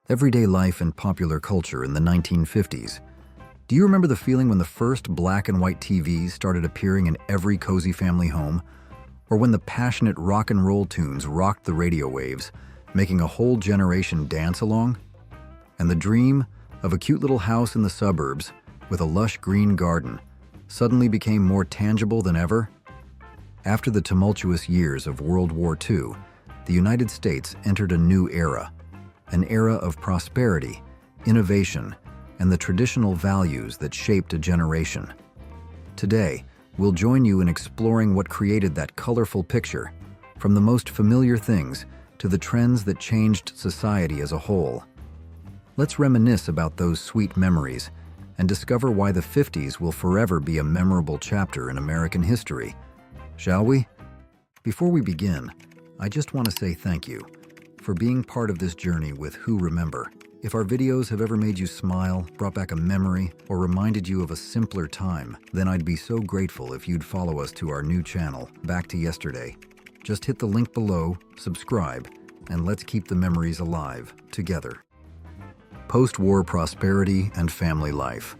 Everyday life and popular culture in the 1950s. Do you remember the feeling when the first black and white TVs started appearing in every cozy family home? Or when the passionate rock and roll tunes rocked the radio waves, making a whole generation dance along? And the dream of a cute little house in the suburbs with a lush green garden suddenly became more tangible than ever? After the tumultuous years of World War II, the United States entered a new era, an era of prosperity, innovation, and the traditional values that shaped a generation. Today, we'll join you in exploring what created that colorful picture, from the most familiar things to the trends that changed society as a whole. Let's reminisce about those sweet memories and discover why the 50s will forever be a memorable chapter in American history. Shall we? Before we begin, I just want to say thank you for being part of this journey with Who Remember. If our videos have ever made you smile, brought back a memory, or reminded you of a simpler time, then I'd be so grateful if you'd follow us to our new channel, Back to Yesterday. Just hit the link below, subscribe, and let's keep the memories alive together. Post-war prosperity and family life.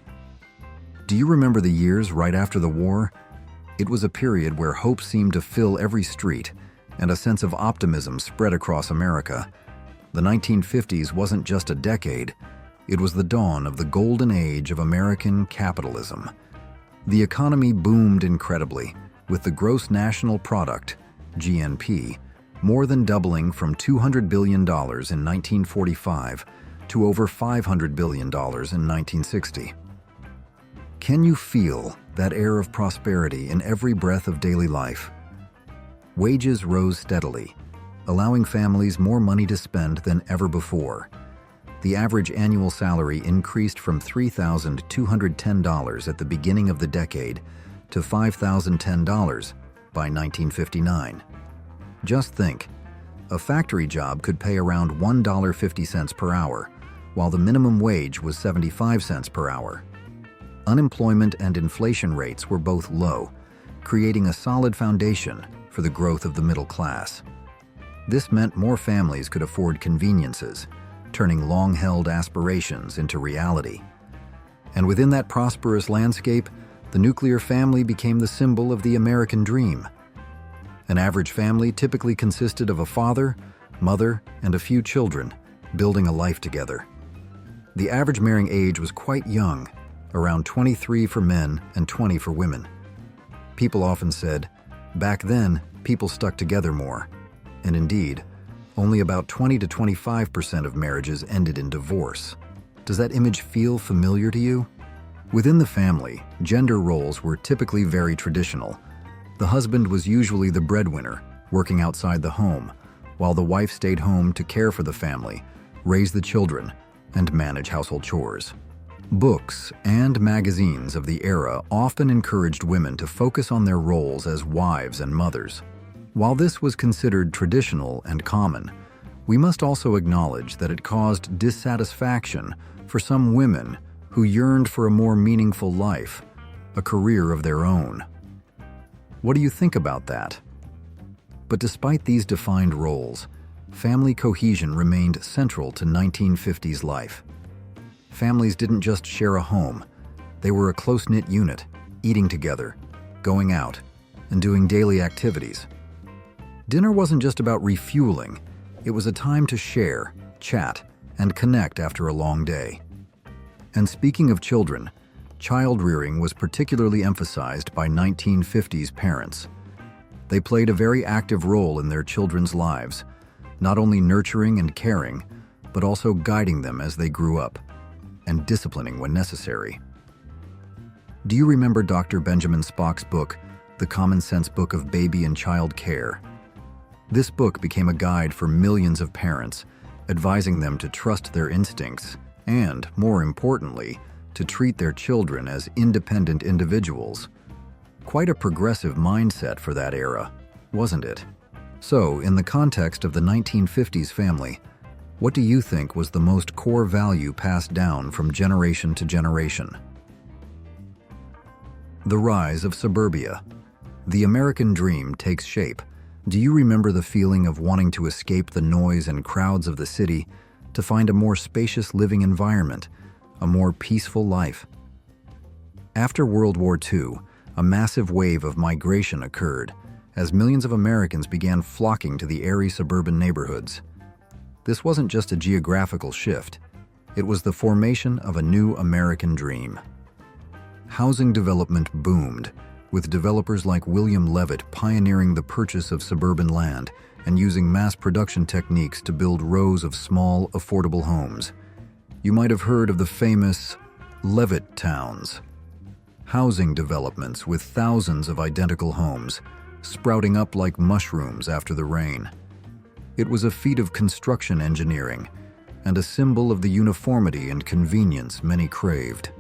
Do you remember the years right after the war? It was a period where hope seemed to fill every street, and a sense of optimism spread across America. The 1950s wasn't just a decade, it was the dawn of the golden age of American capitalism. The economy boomed incredibly, with the gross national product, GNP, more than doubling from $200 billion in 1945 to over $500 billion in 1960. Can you feel that air of prosperity in every breath of daily life? Wages rose steadily, allowing families more money to spend than ever before. The average annual salary increased from $3,210 at the beginning of the decade to $5,010 by 1959. Just think, a factory job could pay around $1.50 per hour, while the minimum wage was 75 cents per hour. Unemployment and inflation rates were both low, creating a solid foundation for the growth of the middle class. This meant more families could afford conveniences, turning long-held aspirations into reality. And within that prosperous landscape, the nuclear family became the symbol of the American dream. An average family typically consisted of a father, mother, and a few children, building a life together. The average marrying age was quite young, around 23 for men and 20 for women. People often said, back then, people stuck together more. And indeed, only about 20 to 25% of marriages ended in divorce. Does that image feel familiar to you? Within the family, gender roles were typically very traditional. The husband was usually the breadwinner, working outside the home, while the wife stayed home to care for the family, raise the children, and manage household chores. Books and magazines of the era often encouraged women to focus on their roles as wives and mothers. While this was considered traditional and common, we must also acknowledge that it caused dissatisfaction for some women who yearned for a more meaningful life, a career of their own. What do you think about that? But despite these defined roles, family cohesion remained central to 1950s life. Families didn't just share a home, they were a close-knit unit, eating together, going out, and doing daily activities. Dinner wasn't just about refueling, it was a time to share, chat, and connect after a long day. And speaking of children, child rearing was particularly emphasized by 1950s parents. They played a very active role in their children's lives, not only nurturing and caring, but also guiding them as they grew up, and disciplining when necessary. Do you remember Dr. Benjamin Spock's book, The Common Sense Book of Baby and Child Care? This book became a guide for millions of parents, advising them to trust their instincts and, more importantly, to treat their children as independent individuals. Quite a progressive mindset for that era, wasn't it? So, in the context of the 1950s family, what do you think was the most core value passed down from generation to generation? The rise of suburbia. The American dream takes shape. Do you remember the feeling of wanting to escape the noise and crowds of the city to find a more spacious living environment, a more peaceful life. After World War II, a massive wave of migration occurred as millions of Americans began flocking to the airy suburban neighborhoods. This wasn't just a geographical shift, it was the formation of a new American dream. Housing development boomed, with developers like William Levitt pioneering the purchase of suburban land and using mass production techniques to build rows of small, affordable homes. You might have heard of the famous Levitt towns. Housing developments with thousands of identical homes, sprouting up like mushrooms after the rain. It was a feat of construction engineering and a symbol of the uniformity and convenience many craved.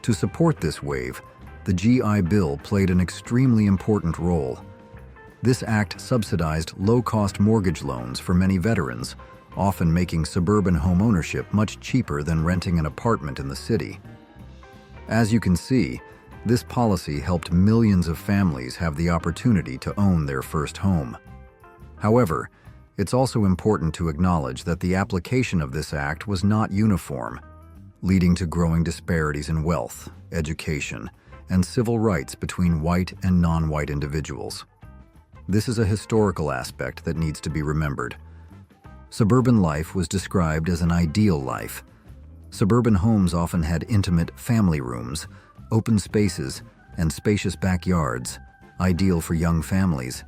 To support this wave, the GI Bill played an extremely important role. This act subsidized low-cost mortgage loans for many veterans, often making suburban homeownership much cheaper than renting an apartment in the city. As you can see, this policy helped millions of families have the opportunity to own their first home. However, it's also important to acknowledge that the application of this act was not uniform, leading to growing disparities in wealth, education, and civil rights between white and non-white individuals. This is a historical aspect that needs to be remembered. Suburban life was described as an ideal life. Suburban homes often had intimate family rooms, open spaces, and spacious backyards, ideal for young families.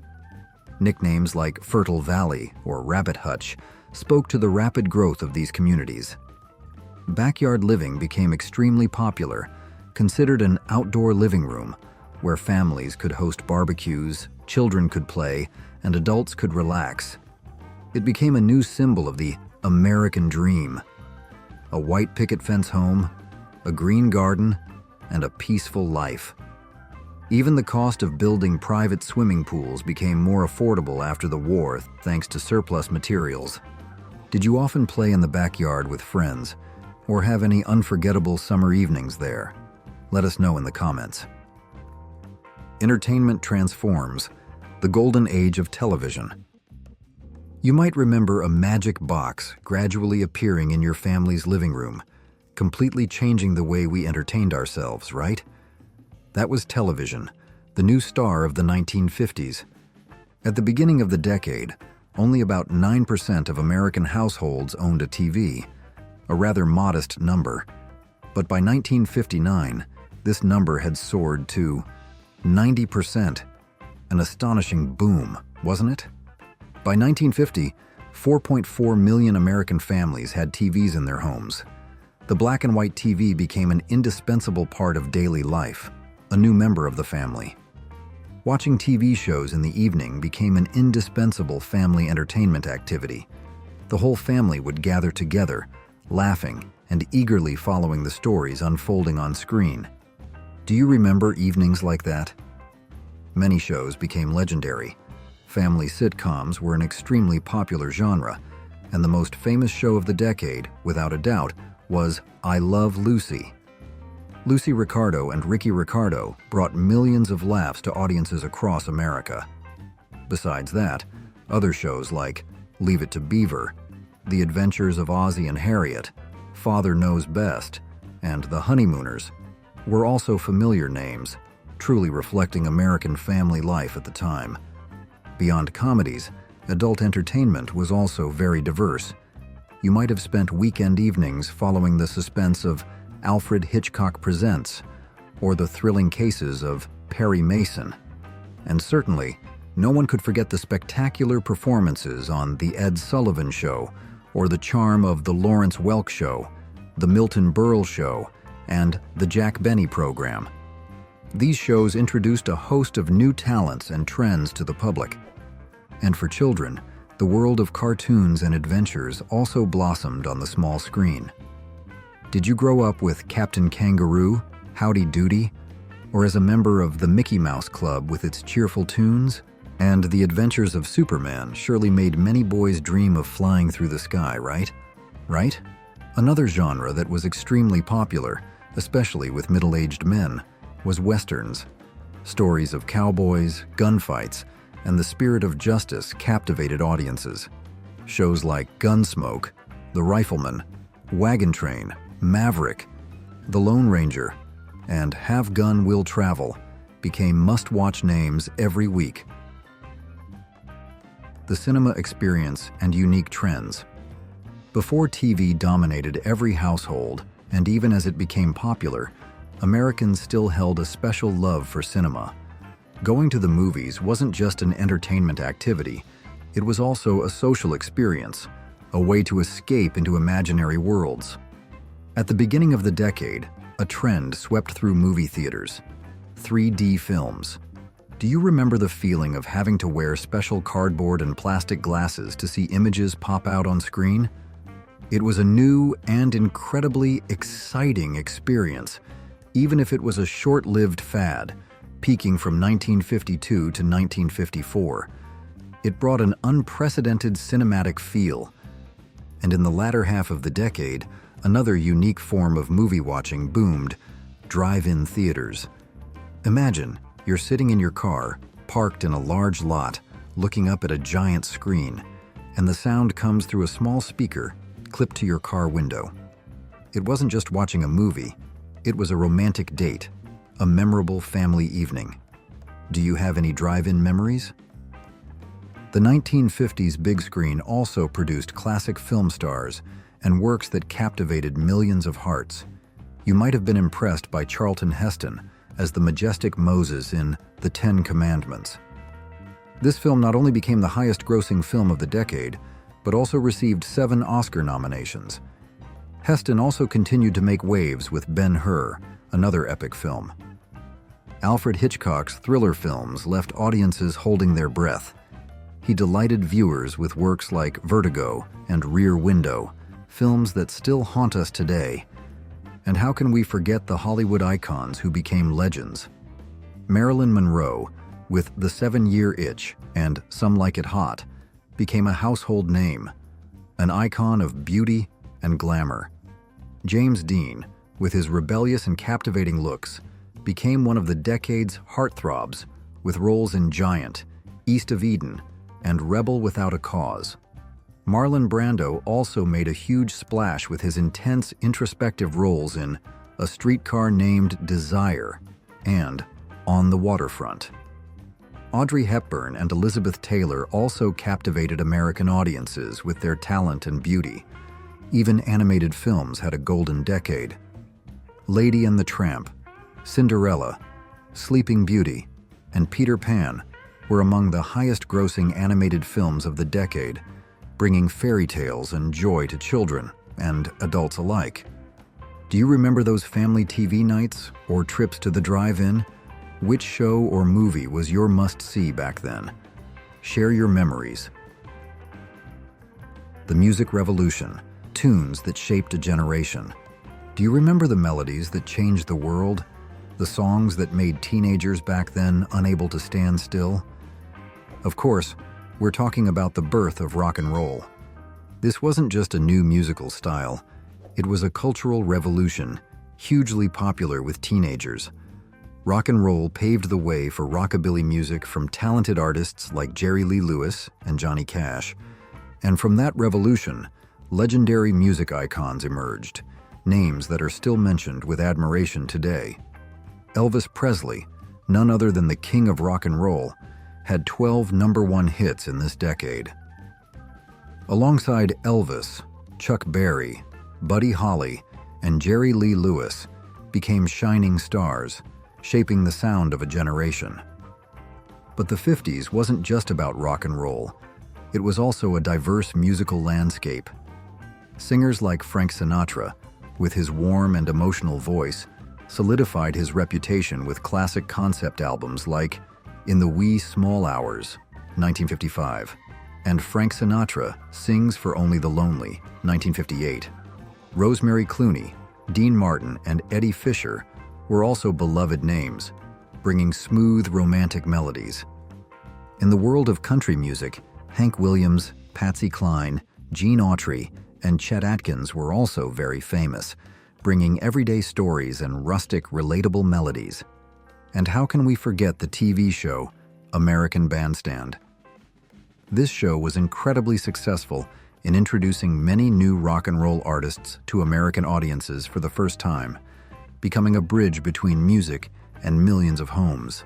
Nicknames like Fertile Valley or Rabbit Hutch spoke to the rapid growth of these communities. Backyard living became extremely popular, considered an outdoor living room where families could host barbecues, children could play, and adults could relax. It became a new symbol of the American dream. A white picket fence home, a green garden, and a peaceful life. Even the cost of building private swimming pools became more affordable after the war thanks to surplus materials. Did you often play in the backyard with friends, or have any unforgettable summer evenings there? Let us know in the comments. Entertainment transforms, the golden age of television. You might remember a magic box gradually appearing in your family's living room, completely changing the way we entertained ourselves, right? That was television, the new star of the 1950s. At the beginning of the decade, only about 9% of American households owned a TV, a rather modest number. But by 1959, this number had soared to 90%. An astonishing boom, wasn't it? By 1950, 4.4 million American families had TVs in their homes. The black and white TV became an indispensable part of daily life, a new member of the family. Watching TV shows in the evening became an indispensable family entertainment activity. The whole family would gather together, laughing and eagerly following the stories unfolding on screen. Do you remember evenings like that? Many shows became legendary. Family sitcoms were an extremely popular genre, and the most famous show of the decade, without a doubt, was I Love Lucy. Lucy Ricardo and Ricky Ricardo brought millions of laughs to audiences across America. Besides that, other shows like Leave It to Beaver, The Adventures of Ozzie and Harriet, Father Knows Best, and The Honeymooners were also familiar names, truly reflecting American family life at the time. Beyond comedies, adult entertainment was also very diverse. You might have spent weekend evenings following the suspense of Alfred Hitchcock Presents or the thrilling cases of Perry Mason. And certainly, no one could forget the spectacular performances on The Ed Sullivan Show or the charm of The Lawrence Welk Show, The Milton Berle Show, and The Jack Benny Program. These shows introduced a host of new talents and trends to the public. And for children, the world of cartoons and adventures also blossomed on the small screen. Did you grow up with Captain Kangaroo, Howdy Doody, or as a member of the Mickey Mouse Club with its cheerful tunes? And The Adventures of Superman surely made many boys dream of flying through the sky, right? Right? Another genre that was extremely popular, especially with middle-aged men, was westerns. Stories of cowboys, gunfights, and the spirit of justice captivated audiences. Shows like Gunsmoke, The Rifleman, Wagon Train, Maverick, The Lone Ranger, and Have Gun Will Travel became must-watch names every week. The cinema experience and unique trends. Before TV dominated every household, and even as it became popular, Americans still held a special love for cinema. Going to the movies wasn't just an entertainment activity, it was also a social experience, a way to escape into imaginary worlds. At the beginning of the decade, a trend swept through movie theaters: 3D films. Do you remember the feeling of having to wear special cardboard and plastic glasses to see images pop out on screen? It was a new and incredibly exciting experience, even if it was a short-lived fad, peaking from 1952 to 1954. It brought an unprecedented cinematic feel. And in the latter half of the decade, another unique form of movie watching boomed: drive-in theaters. Imagine you're sitting in your car, parked in a large lot, looking up at a giant screen, and the sound comes through a small speaker clipped to your car window. It wasn't just watching a movie, it was a romantic date, a memorable family evening. Do you have any drive-in memories? The 1950s big screen also produced classic film stars and works that captivated millions of hearts. You might have been impressed by Charlton Heston as the majestic Moses in The Ten Commandments. This film not only became the highest-grossing film of the decade, but also received 7 Oscar nominations. Heston also continued to make waves with Ben-Hur, another epic film. Alfred Hitchcock's thriller films left audiences holding their breath. He delighted viewers with works like Vertigo and Rear Window, films that still haunt us today. And how can we forget the Hollywood icons who became legends? Marilyn Monroe, with The 7-Year Itch and Some Like It Hot, became a household name, an icon of beauty and glamour. James Dean, with his rebellious and captivating looks, became one of the decade's heartthrobs, with roles in Giant, East of Eden, and Rebel Without a Cause. Marlon Brando also made a huge splash with his intense, introspective roles in A Streetcar Named Desire and On the Waterfront. Audrey Hepburn and Elizabeth Taylor also captivated American audiences with their talent and beauty. Even animated films had a golden decade. Lady and the Tramp, Cinderella, Sleeping Beauty, and Peter Pan were among the highest-grossing animated films of the decade, bringing fairy tales and joy to children and adults alike. Do you remember those family TV nights or trips to the drive-in? Which show or movie was your must-see back then? Share your memories. The music revolution, tunes that shaped a generation. Do you remember the melodies that changed the world? The songs that made teenagers back then unable to stand still? Of course, we're talking about the birth of rock and roll. This wasn't just a new musical style. It was a cultural revolution, hugely popular with teenagers. Rock and roll paved the way for rockabilly music from talented artists like Jerry Lee Lewis and Johnny Cash. And from that revolution, legendary music icons emerged, names that are still mentioned with admiration today. Elvis Presley, none other than the king of rock and roll, had 12 #1 hits in this decade. Alongside Elvis, Chuck Berry, Buddy Holly, and Jerry Lee Lewis became shining stars, shaping the sound of a generation. But the 50s wasn't just about rock and roll. It was also a diverse musical landscape. Singers like Frank Sinatra, with his warm and emotional voice, solidified his reputation with classic concept albums like In the Wee Small Hours, 1955, and Frank Sinatra Sings for Only the Lonely, 1958. Rosemary Clooney, Dean Martin, and Eddie Fisher were also beloved names, bringing smooth, romantic melodies. In the world of country music, Hank Williams, Patsy Cline, Gene Autry, and Chet Atkins were also very famous, bringing everyday stories and rustic, relatable melodies. And how can we forget the TV show, American Bandstand? This show was incredibly successful in introducing many new rock and roll artists to American audiences for the first time, becoming a bridge between music and millions of homes.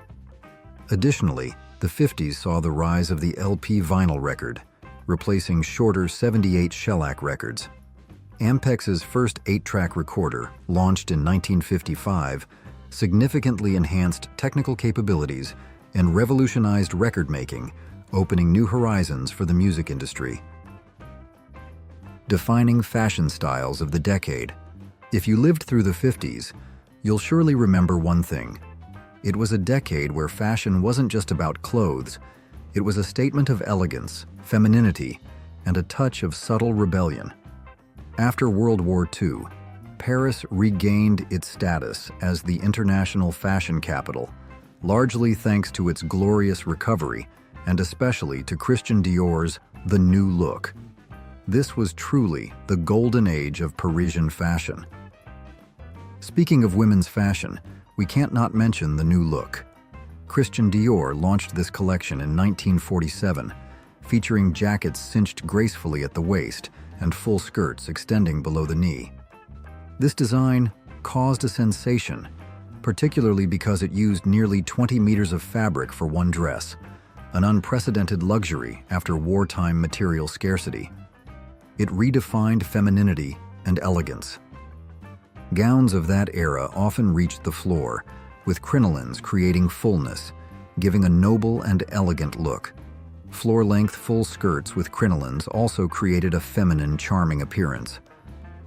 Additionally, the 50s saw the rise of the LP vinyl record, replacing shorter 78 shellac records. Ampex's first 8-track recorder, launched in 1955, significantly enhanced technical capabilities and revolutionized record-making, opening new horizons for the music industry. Defining fashion styles of the decade. If you lived through the 50s, you'll surely remember one thing. It was a decade where fashion wasn't just about clothes. It was a statement of elegance, femininity, and a touch of subtle rebellion. After World War II, Paris regained its status as the international fashion capital, largely thanks to its glorious recovery, and especially to Christian Dior's The New Look. This was truly the golden age of Parisian fashion. Speaking of women's fashion, we can't not mention The New Look. Christian Dior launched this collection in 1947, featuring jackets cinched gracefully at the waist and full skirts extending below the knee. This design caused a sensation, particularly because it used nearly 20 meters of fabric for one dress, an unprecedented luxury after wartime material scarcity. It redefined femininity and elegance. Gowns of that era often reached the floor, with crinolines creating fullness, giving a noble and elegant look. Floor-length full skirts with crinolines also created a feminine, charming appearance.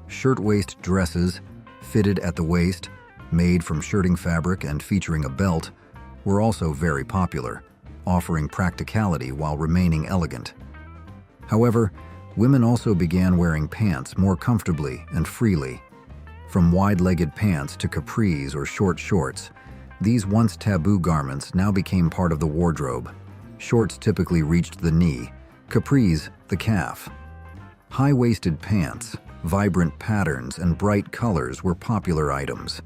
Shirtwaist dresses, fitted at the waist, made from shirting fabric and featuring a belt, were also very popular, offering practicality while remaining elegant. However, women also began wearing pants more comfortably and freely. From wide-legged pants to capris or short shorts, these once taboo garments now became part of the wardrobe. Shorts typically reached the knee, capris the calf. High-waisted pants, vibrant patterns, and bright colors were popular items.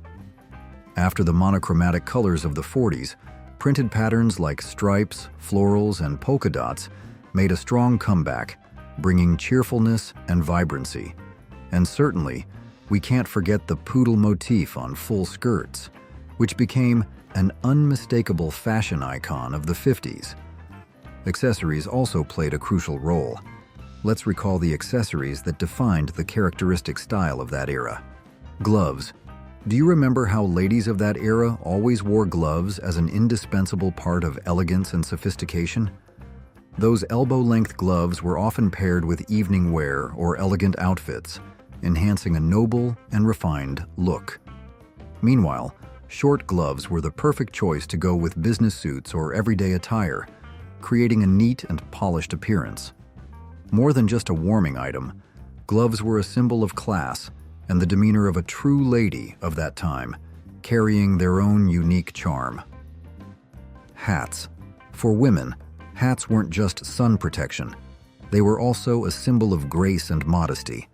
After the monochromatic colors of the 40s, printed patterns like stripes, florals, and polka dots made a strong comeback, bringing cheerfulness and vibrancy. And certainly, we can't forget the poodle motif on full skirts, which became an unmistakable fashion icon of the 50s. Accessories also played a crucial role. Let's recall the accessories that defined the characteristic style of that era. Gloves. Do you remember how ladies of that era always wore gloves as an indispensable part of elegance and sophistication? Those elbow-length gloves were often paired with evening wear or elegant outfits, enhancing a noble and refined look. Meanwhile, short gloves were the perfect choice to go with business suits or everyday attire, creating a neat and polished appearance. More than just a warming item, gloves were a symbol of class and the demeanor of a true lady of that time, carrying their own unique charm. Hats. For women, hats weren't just sun protection. They were also a symbol of grace and modesty.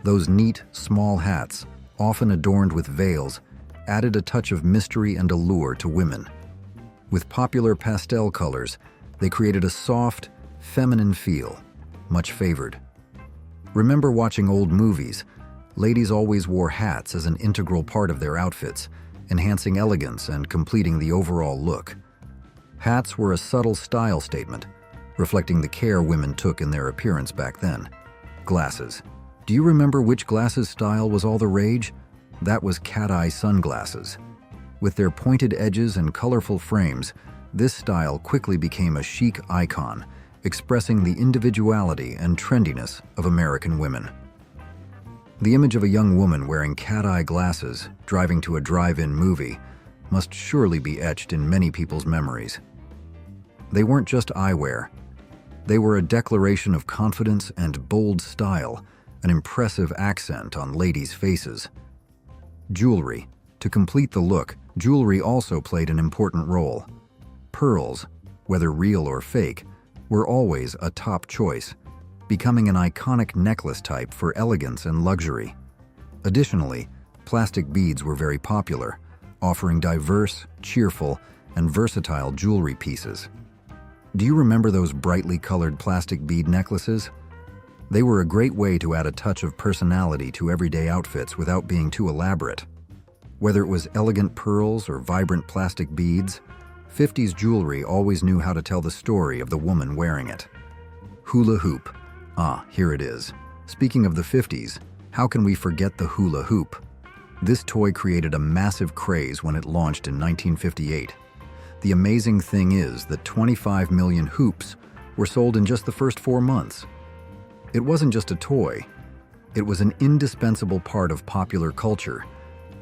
Those neat, small hats, often adorned with veils, added a touch of mystery and allure to women. With popular pastel colors, they created a soft, feminine feel, much favored. Remember watching old movies? Ladies always wore hats as an integral part of their outfits, enhancing elegance and completing the overall look. Hats were a subtle style statement, reflecting the care women took in their appearance back then. Glasses. Do you remember which glasses style was all the rage? That was cat-eye sunglasses. With their pointed edges and colorful frames, this style quickly became a chic icon, expressing the individuality and trendiness of American women. The image of a young woman wearing cat-eye glasses, driving to a drive-in movie, must surely be etched in many people's memories. They weren't just eyewear. They were a declaration of confidence and bold style, an impressive accent on ladies' faces. Jewelry. To complete the look, jewelry also played an important role. Pearls, whether real or fake, were always a top choice, becoming an iconic necklace type for elegance and luxury. Additionally, plastic beads were very popular, offering diverse, cheerful, and versatile jewelry pieces. Do you remember those brightly colored plastic bead necklaces? They were a great way to add a touch of personality to everyday outfits without being too elaborate. Whether it was elegant pearls or vibrant plastic beads, 50s jewelry always knew how to tell the story of the woman wearing it. Hula hoop. Ah, here it is. Speaking of the 50s, how can we forget the hula hoop? This toy created a massive craze when it launched in 1958. The amazing thing is that 25 million hoops were sold in just the first 4 months. It wasn't just a toy. It was an indispensable part of popular culture,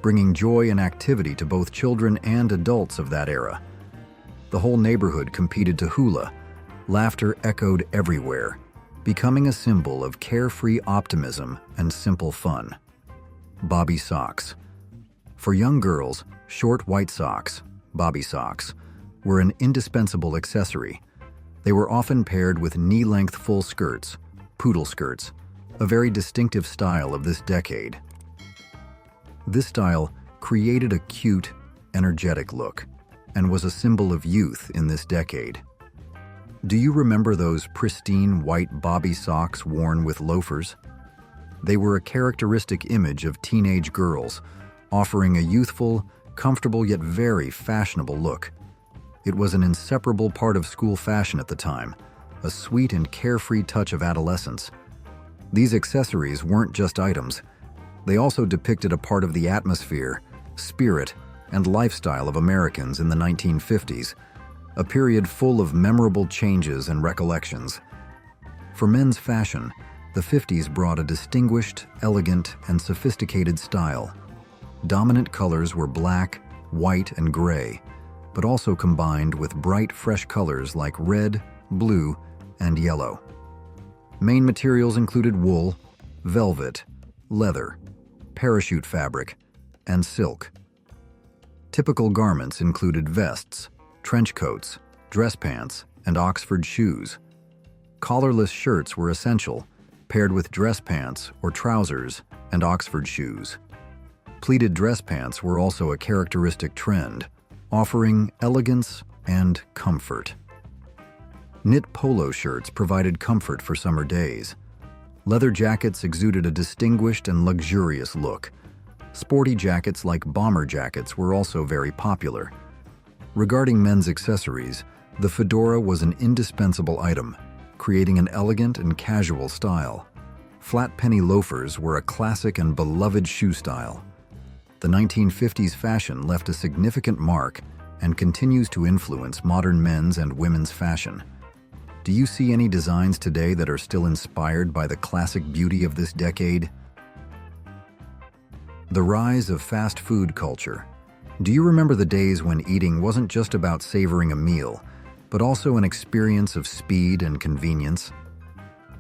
bringing joy and activity to both children and adults of that era. The whole neighborhood competed to hula. Laughter echoed everywhere, becoming a symbol of carefree optimism and simple fun. Bobby socks. For young girls, short white socks, bobby socks, were an indispensable accessory. They were often paired with knee-length full skirts, poodle skirts, a very distinctive style of this decade. This style created a cute, energetic look and was a symbol of youth in this decade. Do you remember those pristine white bobby socks worn with loafers? They were a characteristic image of teenage girls, offering a youthful, comfortable yet very fashionable look. It was an inseparable part of school fashion at the time, a sweet and carefree touch of adolescence. These accessories weren't just items. They also depicted a part of the atmosphere, spirit, and lifestyle of Americans in the 1950s, a period full of memorable changes and recollections. For men's fashion, the 50s brought a distinguished, elegant, and sophisticated style. Dominant colors were black, white, and gray, but also combined with bright, fresh colors like red, blue, and yellow. Main materials included wool, velvet, leather, parachute fabric, and silk. Typical garments included vests, trench coats, dress pants, and Oxford shoes. Collarless shirts were essential, paired with dress pants or trousers and Oxford shoes. Pleated dress pants were also a characteristic trend, offering elegance and comfort. Knit polo shirts provided comfort for summer days. Leather jackets exuded a distinguished and luxurious look. Sporty jackets like bomber jackets were also very popular. Regarding men's accessories, the fedora was an indispensable item, creating an elegant and casual style. Flat penny loafers were a classic and beloved shoe style. The 1950s fashion left a significant mark and continues to influence modern men's and women's fashion. Do you see any designs today that are still inspired by the classic beauty of this decade? The rise of fast food culture. Do you remember the days when eating wasn't just about savoring a meal, but also an experience of speed and convenience?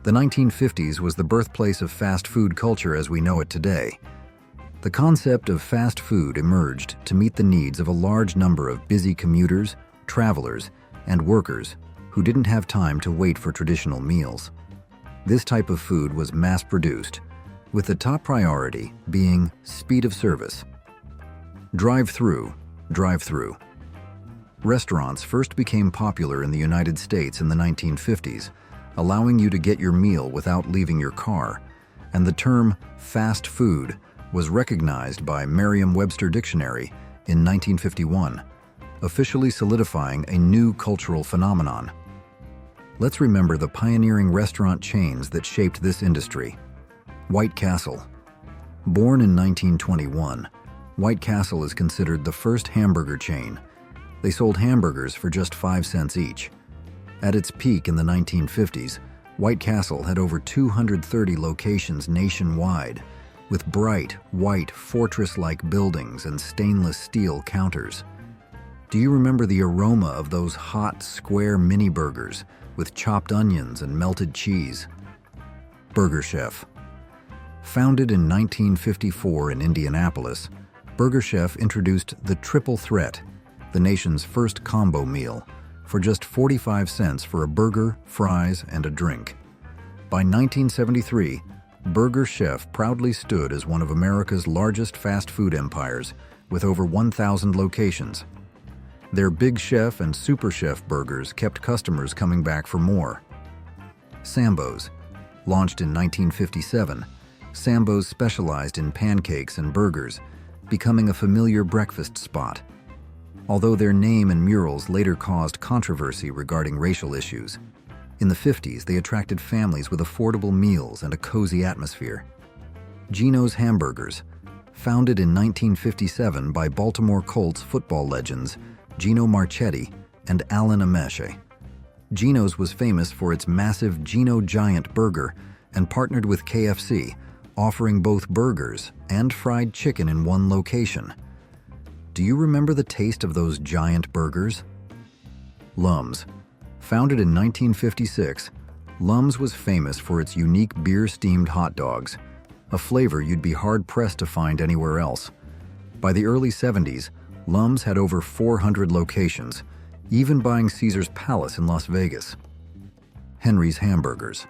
The 1950s was the birthplace of fast food culture as we know it today. The concept of fast food emerged to meet the needs of a large number of busy commuters, travelers, and workers who didn't have time to wait for traditional meals. This type of food was mass-produced, with the top priority being speed of service. Drive-through. Restaurants first became popular in the United States in the 1950s, allowing you to get your meal without leaving your car, and the term fast food was recognized by Merriam-Webster Dictionary in 1951, officially solidifying a new cultural phenomenon. Let's remember the pioneering restaurant chains that shaped this industry. White Castle. Born in 1921, White Castle is considered the first hamburger chain. They sold hamburgers for just 5 cents each. At its peak in the 1950s, White Castle had over 230 locations nationwide, with bright, white, fortress-like buildings and stainless steel counters. Do you remember the aroma of those hot, square mini burgers with chopped onions and melted cheese? Burger Chef. Founded in 1954 in Indianapolis, Burger Chef introduced the Triple Threat, the nation's first combo meal, for just 45 cents for a burger, fries, and a drink. By 1973, Burger Chef proudly stood as one of America's largest fast food empires, with over 1,000 locations. Their Big Chef and Super Chef burgers kept customers coming back for more. Sambo's. Launched in 1957, Sambo's specialized in pancakes and burgers, becoming a familiar breakfast spot. Although their name and murals later caused controversy regarding racial issues, in the 50s they attracted families with affordable meals and a cozy atmosphere. Geno's Hamburgers, founded in 1957 by Baltimore Colts football legends Geno Marchetti and Alan Ameche. Geno's was famous for its massive Geno Giant burger and partnered with KFC, offering both burgers and fried chicken in one location. Do you remember the taste of those giant burgers? Lum's. Founded in 1956, Lum's was famous for its unique beer-steamed hot dogs, a flavor you'd be hard-pressed to find anywhere else. By the early 70s, Lum's had over 400 locations, even buying Caesar's Palace in Las Vegas. Henry's Hamburgers.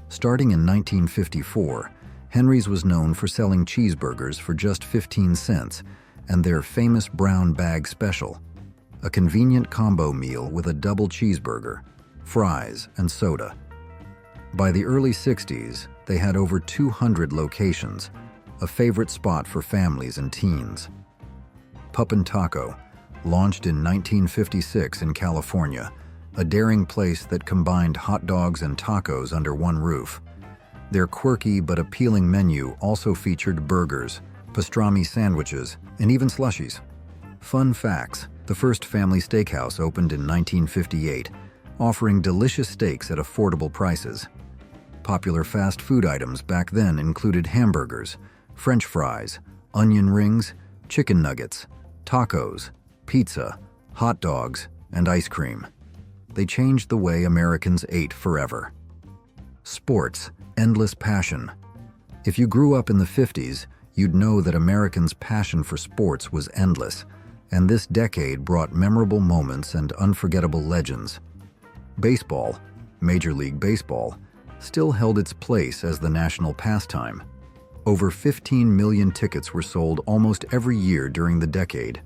Starting in 1954, Henry's was known for selling cheeseburgers for just 15 cents and their famous brown bag special, a convenient combo meal with a double cheeseburger, fries, and soda. By the early 60s, they had over 200 locations, a favorite spot for families and teens. Pup & Taco, launched in 1956 in California, a daring place that combined hot dogs and tacos under one roof. Their quirky but appealing menu also featured burgers, pastrami sandwiches, and even slushies. Fun facts: the first family steakhouse opened in 1958, offering delicious steaks at affordable prices. Popular fast food items back then included hamburgers, French fries, onion rings, chicken nuggets, tacos, pizza, hot dogs, and ice cream. They changed the way Americans ate forever. Sports, endless passion. If you grew up in the 50s, you'd know that Americans' passion for sports was endless, and this decade brought memorable moments and unforgettable legends. Baseball, Major League Baseball, still held its place as the national pastime. Over 15 million tickets were sold almost every year during the decade.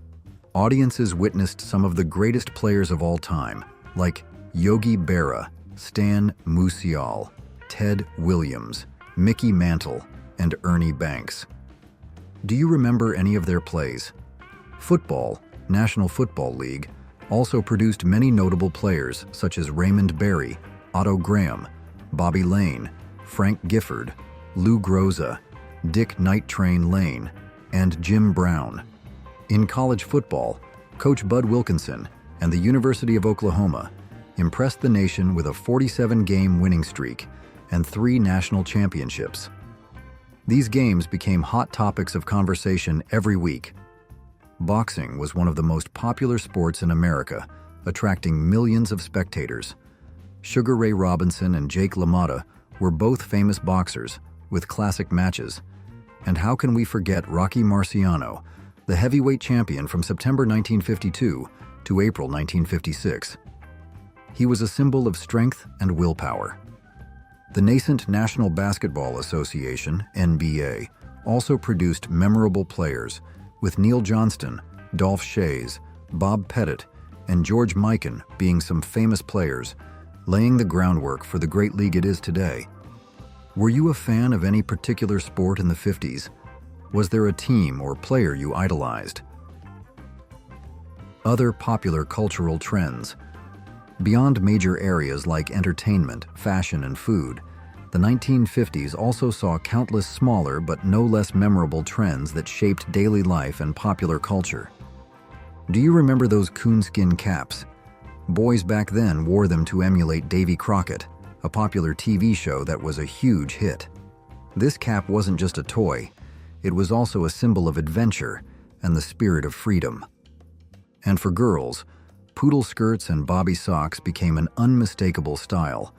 Audiences witnessed some of the greatest players of all time, like Yogi Berra, Stan Musial, Ted Williams, Mickey Mantle, and Ernie Banks. Do you remember any of their plays? Football, National Football League, also produced many notable players such as Raymond Berry, Otto Graham, Bobby Lane, Frank Gifford, Lou Groza, Dick Night Train Lane, and Jim Brown. In college football, Coach Bud Wilkinson and the University of Oklahoma impressed the nation with a 47-game winning streak and 3 national championships. These games became hot topics of conversation every week. Boxing was one of the most popular sports in America, attracting millions of spectators. Sugar Ray Robinson and Jake LaMotta were both famous boxers, with classic matches. And how can we forget Rocky Marciano, the heavyweight champion from September 1952 to April 1956. He was a symbol of strength and willpower. The nascent National Basketball Association, NBA, also produced memorable players, with Neil Johnston, Dolph Schayes, Bob Pettit, and George Mikan being some famous players, laying the groundwork for the great league it is today. Were you a fan of any particular sport in the 50s? Was there a team or player you idolized? Other popular cultural trends. Beyond major areas like entertainment, fashion, and food, the 1950s also saw countless smaller but no less memorable trends that shaped daily life and popular culture. Do you remember those coonskin caps? Boys back then wore them to emulate Davy Crockett, a popular TV show that was a huge hit. This cap wasn't just a toy, it was also a symbol of adventure and the spirit of freedom. And for girls, poodle skirts and bobby socks became an unmistakable style.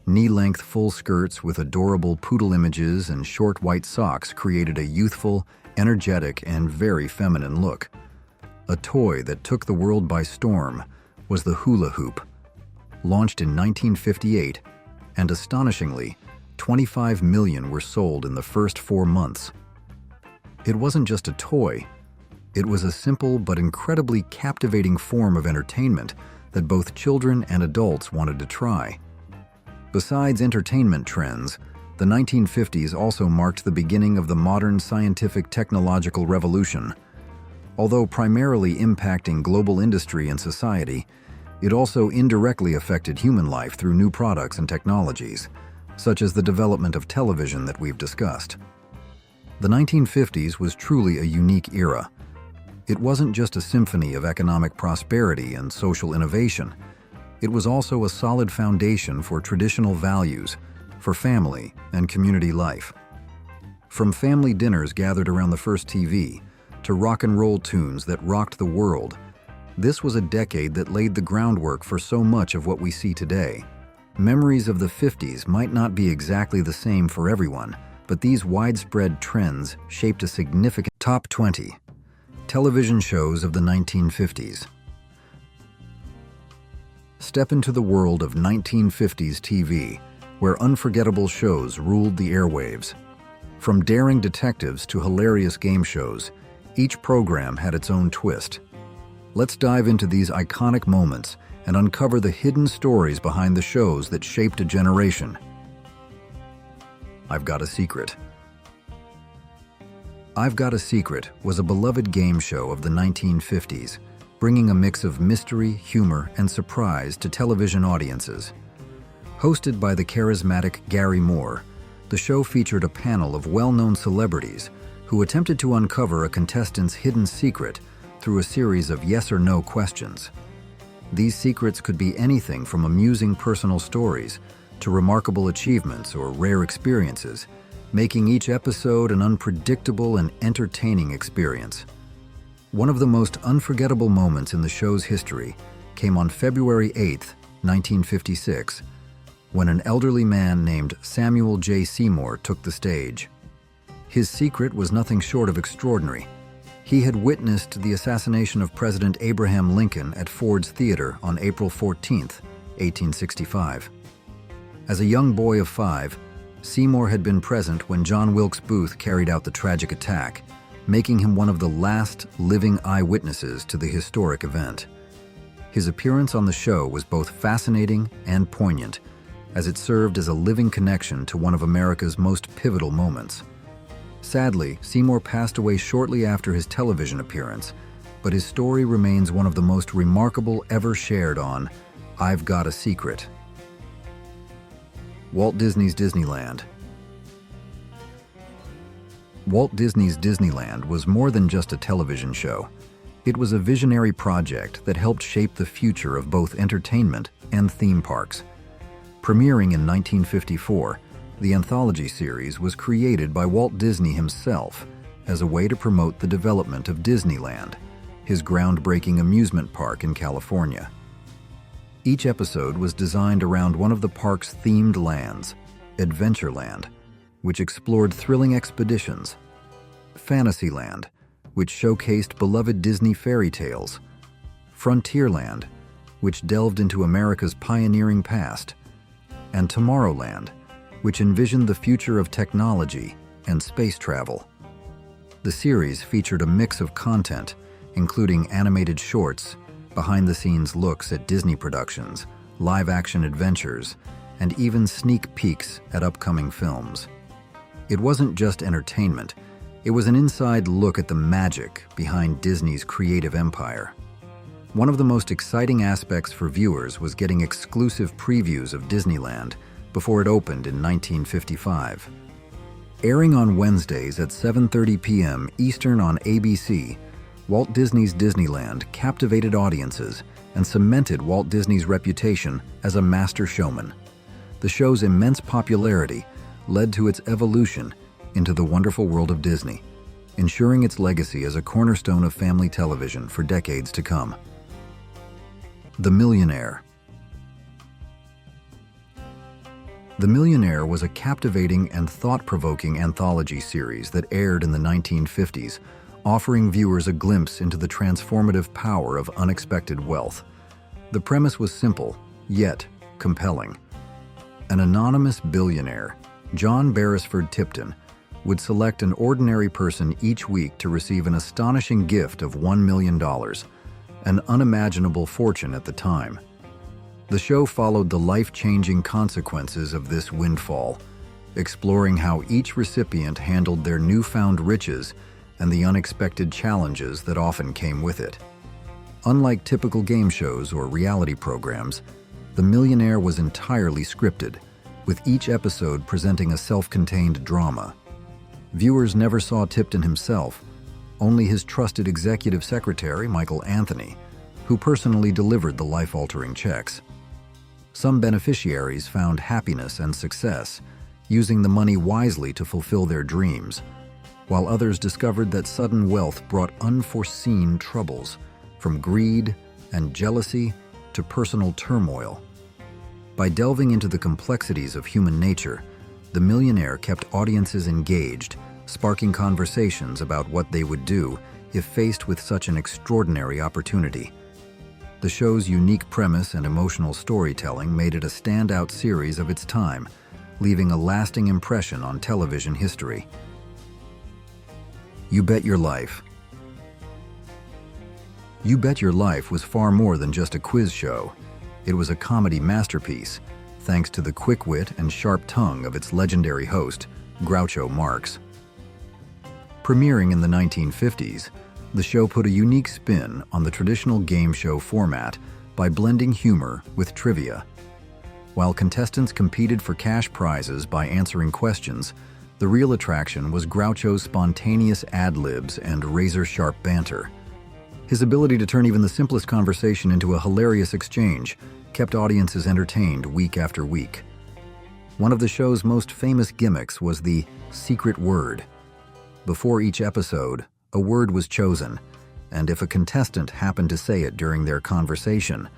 Knee-length full skirts with adorable poodle images and short white socks created a youthful, energetic, and very feminine look. A toy that took the world by storm was the hula hoop. Launched in 1958, and astonishingly, 25 million were sold in the first 4 months. It wasn't just a toy. It was a simple but incredibly captivating form of entertainment that both children and adults wanted to try. Besides entertainment trends, the 1950s also marked the beginning of the modern scientific technological revolution. Although primarily impacting global industry and society, it also indirectly affected human life through new products and technologies, such as the development of television that we've discussed. The 1950s was truly a unique era. It wasn't just a symphony of economic prosperity and social innovation. It was also a solid foundation for traditional values, for family and community life. From family dinners gathered around the first TV, to rock and roll tunes that rocked the world, this was a decade that laid the groundwork for so much of what we see today. Memories of the 50s might not be exactly the same for everyone, but these widespread trends shaped a significant Top 20 Television shows of the 1950s. Step into the world of 1950s TV, where unforgettable shows ruled the airwaves. From daring detectives to hilarious game shows, each program had its own twist. Let's dive into these iconic moments and uncover the hidden stories behind the shows that shaped a generation. I've Got a Secret. I've Got a Secret was a beloved game show of the 1950s, bringing a mix of mystery, humor, and surprise to television audiences. Hosted by the charismatic Gary Moore, the show featured a panel of well-known celebrities who attempted to uncover a contestant's hidden secret through a series of yes or no questions. These secrets could be anything from amusing personal stories to remarkable achievements or rare experiences, making each episode an unpredictable and entertaining experience. One of the most unforgettable moments in the show's history came on February 8, 1956, when an elderly man named Samuel J. Seymour took the stage. His secret was nothing short of extraordinary. He had witnessed the assassination of President Abraham Lincoln at Ford's Theater on April 14, 1865. As a young boy of 5, Seymour had been present when John Wilkes Booth carried out the tragic attack, making him one of the last living eyewitnesses to the historic event. His appearance on the show was both fascinating and poignant, as it served as a living connection to one of America's most pivotal moments. Sadly, Seymour passed away shortly after his television appearance, but his story remains one of the most remarkable ever shared on I've Got a Secret. Walt Disney's Disneyland. Walt Disney's Disneyland was more than just a television show. It was a visionary project that helped shape the future of both entertainment and theme parks. Premiering in 1954, the anthology series was created by Walt Disney himself as a way to promote the development of Disneyland, his groundbreaking amusement park in California. Each episode was designed around one of the park's themed lands, Adventureland, which explored thrilling expeditions, Fantasyland, which showcased beloved Disney fairy tales, Frontierland, which delved into America's pioneering past, and Tomorrowland, which envisioned the future of technology and space travel. The series featured a mix of content, including animated shorts, behind-the-scenes looks at Disney productions, live-action adventures, and even sneak peeks at upcoming films. It wasn't just entertainment, it was an inside look at the magic behind Disney's creative empire. One of the most exciting aspects for viewers was getting exclusive previews of Disneyland before it opened in 1955. Airing on Wednesdays at 7:30 p.m. Eastern on ABC, Walt Disney's Disneyland captivated audiences and cemented Walt Disney's reputation as a master showman. The show's immense popularity led to its evolution into the wonderful world of Disney, ensuring its legacy as a cornerstone of family television for decades to come. The Millionaire. The Millionaire was a captivating and thought-provoking anthology series that aired in the 1950s, offering viewers a glimpse into the transformative power of unexpected wealth. The premise was simple, yet compelling. An anonymous billionaire, John Beresford Tipton, would select an ordinary person each week to receive an astonishing gift of $1 million, an unimaginable fortune at the time. The show followed the life-changing consequences of this windfall, exploring how each recipient handled their newfound riches and the unexpected challenges that often came with it. Unlike typical game shows or reality programs, The Millionaire was entirely scripted, with each episode presenting a self-contained drama. Viewers never saw Tipton himself, only his trusted executive secretary, Michael Anthony, who personally delivered the life-altering checks. Some beneficiaries found happiness and success, using the money wisely to fulfill their dreams, while others discovered that sudden wealth brought unforeseen troubles, from greed and jealousy to personal turmoil. By delving into the complexities of human nature, The Millionaire kept audiences engaged, sparking conversations about what they would do if faced with such an extraordinary opportunity. The show's unique premise and emotional storytelling made it a standout series of its time, leaving a lasting impression on television history. You Bet Your Life. You Bet Your Life was far more than just a quiz show. It was a comedy masterpiece, thanks to the quick wit and sharp tongue of its legendary host, Groucho Marx. Premiering in the 1950s, the show put a unique spin on the traditional game show format by blending humor with trivia. While contestants competed for cash prizes by answering questions, the real attraction was Groucho's spontaneous ad-libs and razor-sharp banter. His ability to turn even the simplest conversation into a hilarious exchange kept audiences entertained week after week. One of the show's most famous gimmicks was the secret word. Before each episode, a word was chosen, and if a contestant happened to say it during their conversation,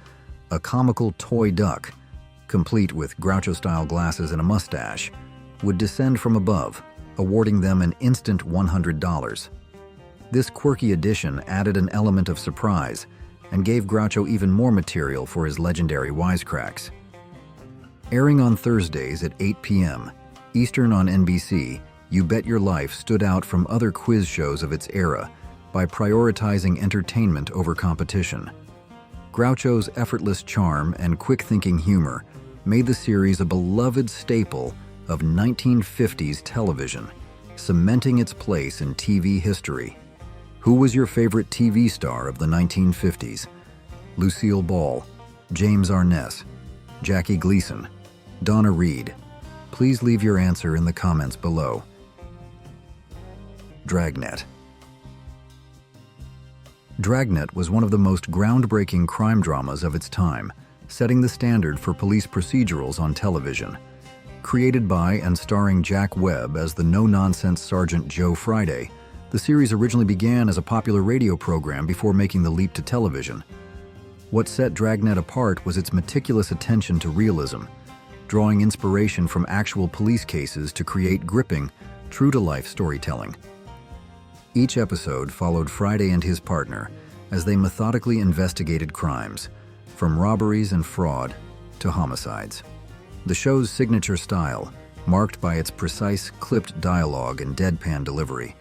a comical toy duck, complete with Groucho-style glasses and a mustache, would descend from above, awarding them an instant $100. This quirky addition added an element of surprise and gave Groucho even more material for his legendary wisecracks. Airing on Thursdays at 8 p.m. Eastern on NBC, You Bet Your Life stood out from other quiz shows of its era by prioritizing entertainment over competition. Groucho's effortless charm and quick-thinking humor made the series a beloved staple of 1950s television, cementing its place in TV history. Who was your favorite TV star of the 1950s? Lucille Ball, James Arness, Jackie Gleason, Donna Reed. Please leave your answer in the comments below. Dragnet. Dragnet was one of the most groundbreaking crime dramas of its time, setting the standard for police procedurals on television. Created by and starring Jack Webb as the no-nonsense Sergeant Joe Friday, the series originally began as a popular radio program before making the leap to television. What set Dragnet apart was its meticulous attention to realism, drawing inspiration from actual police cases to create gripping, true-to-life storytelling. Each episode followed Friday and his partner as they methodically investigated crimes, from robberies and fraud to homicides. The show's signature style, marked by its precise, clipped dialogue and deadpan delivery,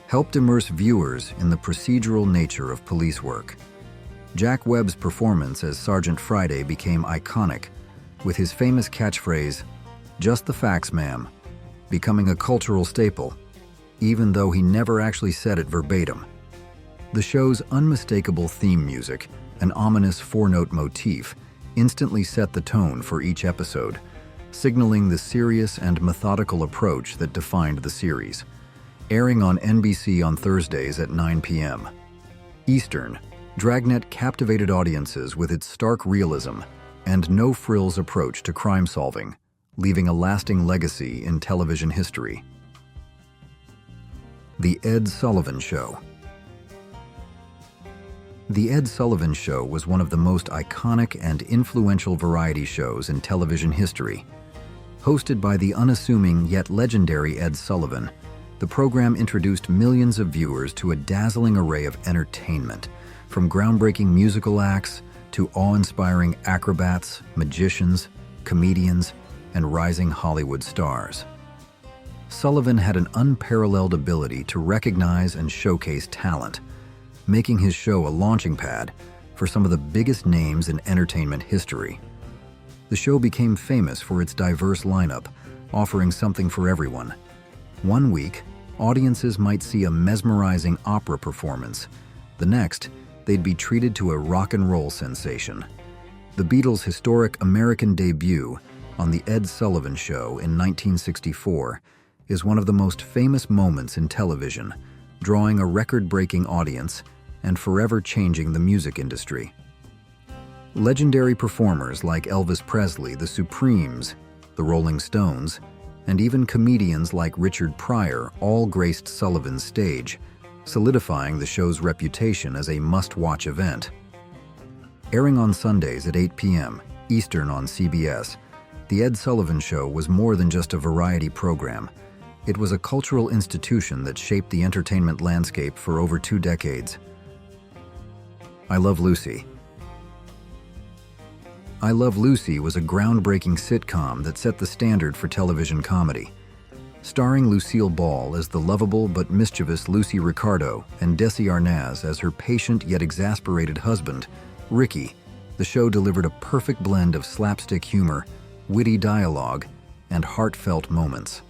helped immerse viewers in the procedural nature of police work. Jack Webb's performance as Sergeant Friday became iconic, with his famous catchphrase, "Just the facts, ma'am," becoming a cultural staple, even though he never actually said it verbatim. The show's unmistakable theme music, an ominous four-note motif, instantly set the tone for each episode, signaling the serious and methodical approach that defined the series. Airing on NBC on Thursdays at 9 p.m. Eastern, Dragnet captivated audiences with its stark realism and no-frills approach to crime solving, leaving a lasting legacy in television history. The Ed Sullivan Show. The Ed Sullivan Show was one of the most iconic and influential variety shows in television history. Hosted by the unassuming yet legendary Ed Sullivan, the program introduced millions of viewers to a dazzling array of entertainment, from groundbreaking musical acts to awe-inspiring acrobats, magicians, comedians, and rising Hollywood stars. Sullivan had an unparalleled ability to recognize and showcase talent, making his show a launching pad for some of the biggest names in entertainment history. The show became famous for its diverse lineup, offering something for everyone. One week, audiences might see a mesmerizing opera performance. The next, they'd be treated to a rock and roll sensation. The Beatles' historic American debut on The Ed Sullivan Show in 1964 is one of the most famous moments in television, drawing a record-breaking audience and forever changing the music industry. Legendary performers like Elvis Presley, the Supremes, the Rolling Stones, and even comedians like Richard Pryor all graced Sullivan's stage, solidifying the show's reputation as a must-watch event. Airing on Sundays at 8 p.m. Eastern on CBS, The Ed Sullivan Show was more than just a variety program. It was a cultural institution that shaped the entertainment landscape for over 2 decades. I Love Lucy. I Love Lucy was a groundbreaking sitcom that set the standard for television comedy. Starring Lucille Ball as the lovable but mischievous Lucy Ricardo and Desi Arnaz as her patient yet exasperated husband, Ricky, the show delivered a perfect blend of slapstick humor, witty dialogue, and heartfelt moments.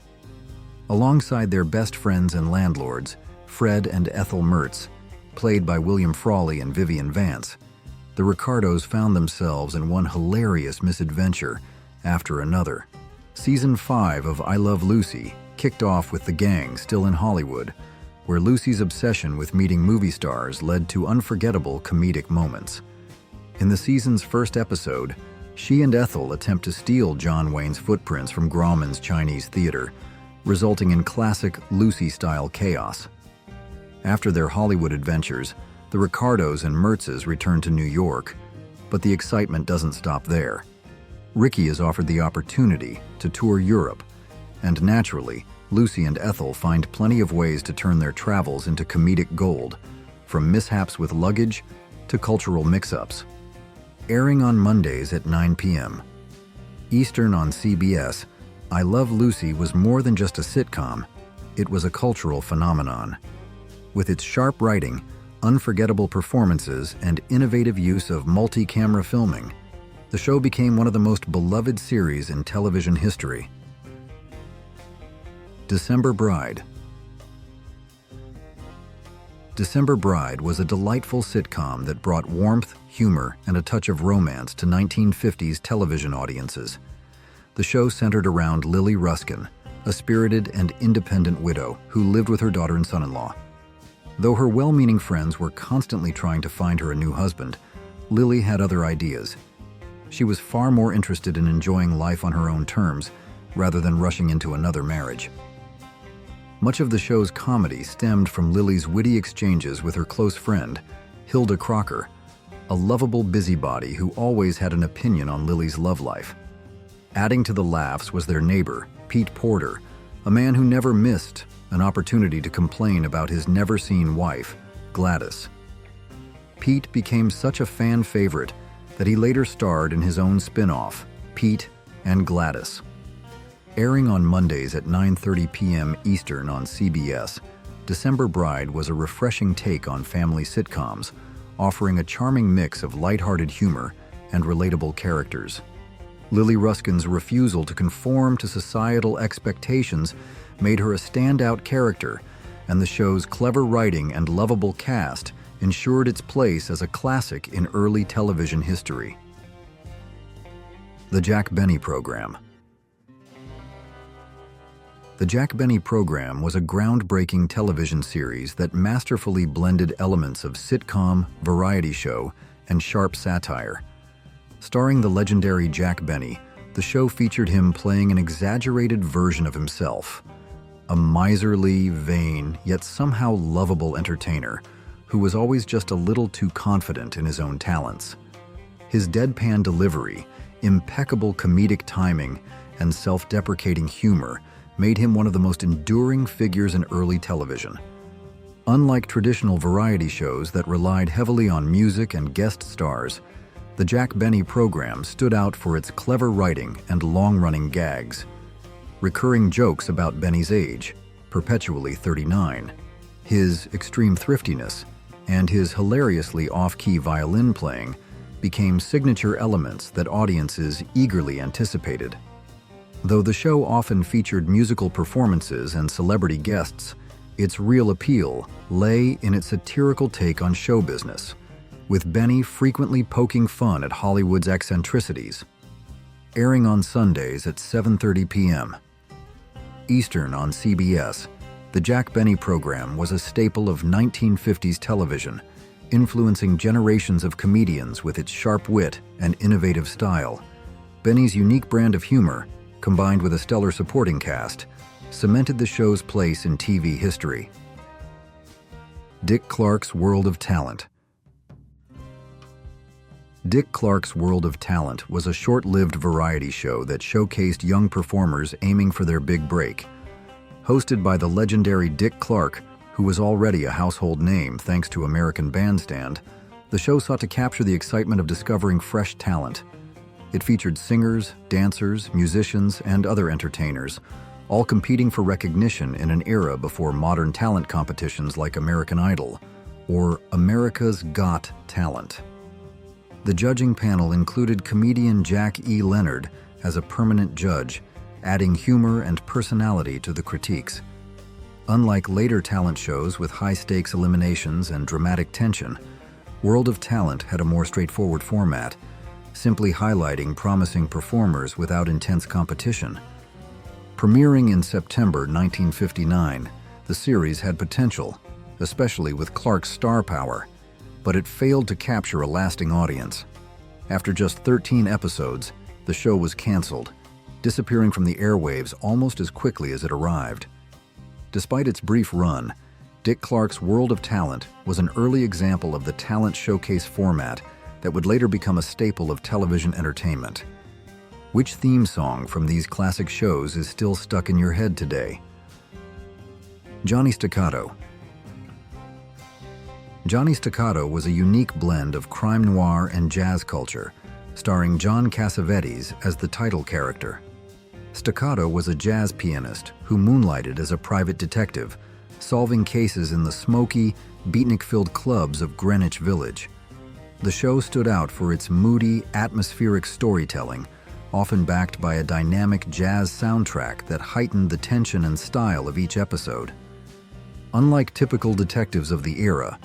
Alongside their best friends and landlords, Fred and Ethel Mertz, played by William Frawley and Vivian Vance, the Ricardos found themselves in one hilarious misadventure after another. Season 5 of I Love Lucy kicked off with the gang still in Hollywood, where Lucy's obsession with meeting movie stars led to unforgettable comedic moments. In the season's first episode, she and Ethel attempt to steal John Wayne's footprints from Grauman's Chinese theater, resulting in classic Lucy-style chaos. After their Hollywood adventures, the Ricardos and Mertzes return to New York, but the excitement doesn't stop there. Ricky is offered the opportunity to tour Europe, and naturally, Lucy and Ethel find plenty of ways to turn their travels into comedic gold, from mishaps with luggage to cultural mix-ups. Airing on Mondays at 9 p.m. Eastern on CBS, I Love Lucy was more than just a sitcom, it was a cultural phenomenon. With its sharp writing, unforgettable performances, and innovative use of multi-camera filming, the show became one of the most beloved series in television history. December Bride. December Bride was a delightful sitcom that brought warmth, humor, and a touch of romance to 1950s television audiences. The show centered around Lily Ruskin, a spirited and independent widow who lived with her daughter and son-in-law. Though her well-meaning friends were constantly trying to find her a new husband, Lily had other ideas. She was far more interested in enjoying life on her own terms rather than rushing into another marriage. Much of the show's comedy stemmed from Lily's witty exchanges with her close friend, Hilda Crocker, a lovable busybody who always had an opinion on Lily's love life. Adding to the laughs was their neighbor, Pete Porter, a man who never missed an opportunity to complain about his never-seen wife, Gladys. Pete became such a fan favorite that he later starred in his own spin-off, Pete and Gladys. Airing on Mondays at 9:30 p.m. Eastern on CBS, December Bride was a refreshing take on family sitcoms, offering a charming mix of lighthearted humor and relatable characters. Lily Ruskin's refusal to conform to societal expectations made her a standout character, and the show's clever writing and lovable cast ensured its place as a classic in early television history. The Jack Benny Program. The Jack Benny Program was a groundbreaking television series that masterfully blended elements of sitcom, variety show, and sharp satire. Starring the legendary Jack Benny, the show featured him playing an exaggerated version of himself, a miserly, vain, yet somehow lovable entertainer who was always just a little too confident in his own talents. His deadpan delivery, impeccable comedic timing, and self-deprecating humor made him one of the most enduring figures in early television. Unlike traditional variety shows that relied heavily on music and guest stars, the Jack Benny program stood out for its clever writing and long-running gags. Recurring jokes about Benny's age, perpetually 39, his extreme thriftiness, and his hilariously off-key violin playing became signature elements that audiences eagerly anticipated. Though the show often featured musical performances and celebrity guests, its real appeal lay in its satirical take on show business, with Benny frequently poking fun at Hollywood's eccentricities. Airing on Sundays at 7:30 p.m. Eastern on CBS, the Jack Benny program was a staple of 1950s television, influencing generations of comedians with its sharp wit and innovative style. Benny's unique brand of humor, combined with a stellar supporting cast, cemented the show's place in TV history. Dick Clark's World of Talent. Dick Clark's World of Talent was a short-lived variety show that showcased young performers aiming for their big break. Hosted by the legendary Dick Clark, who was already a household name thanks to American Bandstand, the show sought to capture the excitement of discovering fresh talent. It featured singers, dancers, musicians, and other entertainers, all competing for recognition in an era before modern talent competitions like American Idol, or America's Got Talent. The judging panel included comedian Jack E. Leonard as a permanent judge, adding humor and personality to the critiques. Unlike later talent shows with high-stakes eliminations and dramatic tension, World of Talent had a more straightforward format, simply highlighting promising performers without intense competition. Premiering in September 1959, the series had potential, especially with Clark's star power, but it failed to capture a lasting audience. After just 13 episodes, the show was canceled, disappearing from the airwaves almost as quickly as it arrived. Despite its brief run, Dick Clark's World of Talent was an early example of the talent showcase format that would later become a staple of television entertainment. Which theme song from these classic shows is still stuck in your head today? Johnny Staccato. Johnny Staccato was a unique blend of crime noir and jazz culture, starring John Cassavetes as the title character. Staccato was a jazz pianist who moonlighted as a private detective, solving cases in the smoky, beatnik-filled clubs of Greenwich Village. The show stood out for its moody, atmospheric storytelling, often backed by a dynamic jazz soundtrack that heightened the tension and style of each episode. Unlike typical detectives of the era,